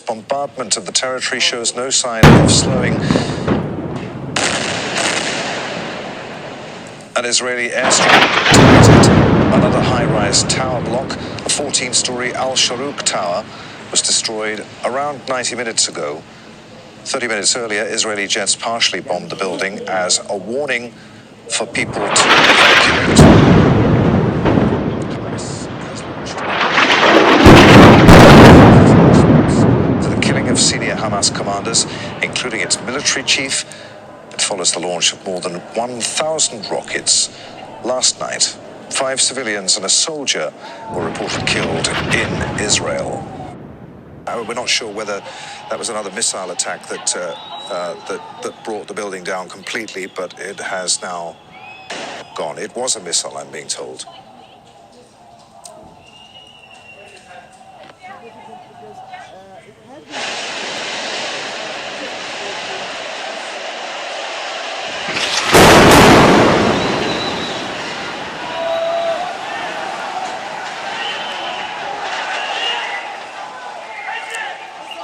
bombardment of the territory shows no sign of slowing. An Israeli airstrike targeted another high-rise tower block. A 14-storey Sharouk Tower was destroyed around 90 minutes ago. 30 minutes earlier, Israeli jets partially bombed the building as a warning for people to evacuate. Hamas has launched to the killing of senior Hamas commanders, including its military chief. It follows the launch of more than 1,000 rockets last night. 5 civilians and a soldier were reported killed in Israel. We're not sure whether that was another missile attack that brought the building down completely, but it has now gone. It was a missile, I'm being told.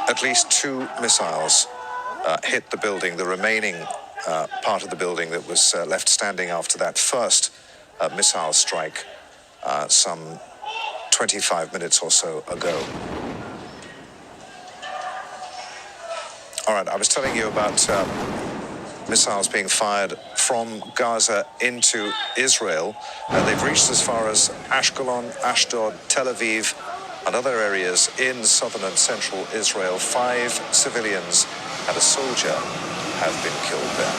At least 2 missiles hit the building, the remaining part of the building that was left standing after that first missile strike some 25 minutes or so ago. All right, I was telling you about missiles being fired from Gaza into Israel. They've reached as far as Ashkelon, Ashdod, Tel Aviv, and other areas in southern and central Israel. 5 civilians and a soldier have been killed there.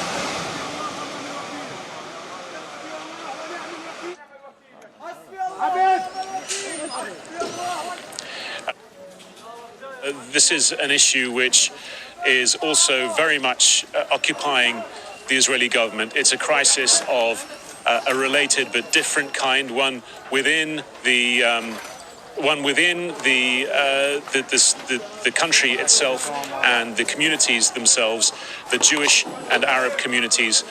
This is an issue which is also very much occupying the Israeli government. It's a crisis of a related but different kind, one within the country itself and the communities themselves, the Jewish and Arab communities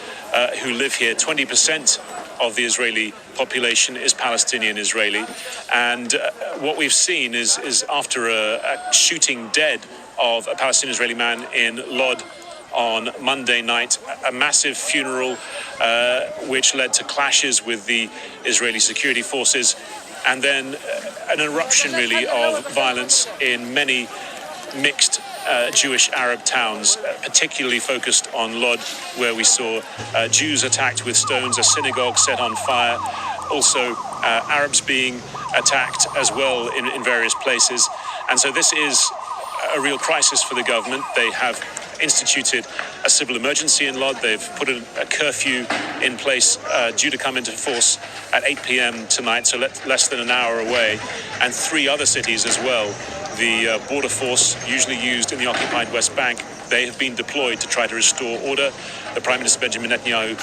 who live here. 20% of the Israeli population is Palestinian Israeli, and what we've seen is after a shooting dead of a Palestinian Israeli man in Lod on Monday night, a massive funeral which led to clashes with the Israeli security forces, and then an eruption really of violence in many mixed Jewish Arab towns, particularly focused on Lod, where we saw Jews attacked with stones, a synagogue set on fire, also Arabs being attacked as well in various places. And so this is a real crisis for the government. They have instituted a civil emergency in Lod. They've put a curfew in place due to come into force at 8 p.m. tonight, so less than an hour away. And 3 other cities as well. The border force, usually used in the occupied West Bank, they have been deployed to try to restore order. The Prime Minister Benjamin Netanyahu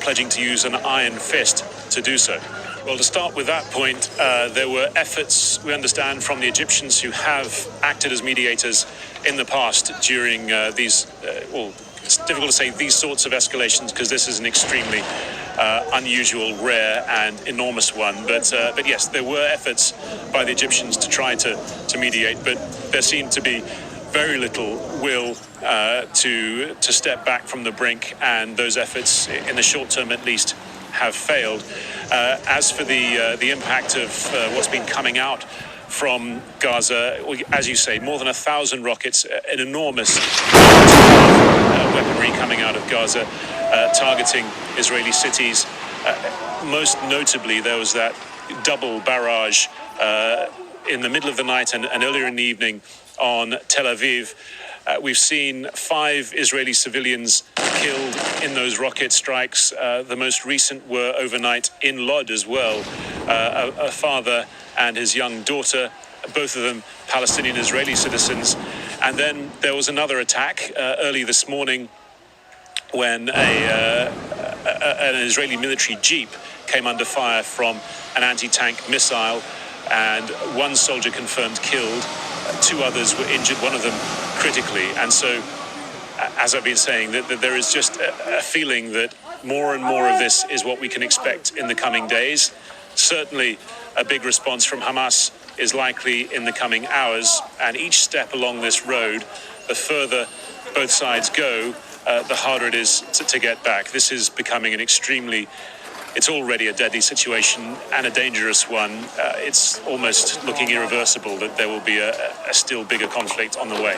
pledging to use an iron fist to do so. Well, to start with that point, there were efforts, we understand, from the Egyptians who have acted as mediators in the past during these, it's difficult to say these sorts of escalations because this is an extremely unusual, rare and enormous one. But yes, there were efforts by the Egyptians to try to mediate, but there seemed to be very little will to step back from the brink, and those efforts, in the short term at least, have failed. As for the impact of what's been coming out from Gaza, as you say, more than 1,000 rockets, an enormous weaponry coming out of Gaza, targeting Israeli cities. Most notably, there was that double barrage in the middle of the night and earlier in the evening on Tel Aviv. We've seen 5 Israeli civilians killed in those rocket strikes. The most recent were overnight in Lod as well. A father and his young daughter, both of them Palestinian Israeli citizens. And then there was another attack early this morning when an Israeli military jeep came under fire from an anti-tank missile, and 1 soldier confirmed killed. 2 others were injured, one of them critically. And so, as I've been saying, that there is just a feeling that more and more of this is what we can expect in the coming days. Certainly a big response from Hamas is likely in the coming hours, and each step along this road, the further both sides go, the harder it is to get back. This is becoming it's already a deadly situation and a dangerous one. It's almost looking irreversible that there will be a still bigger conflict on the way.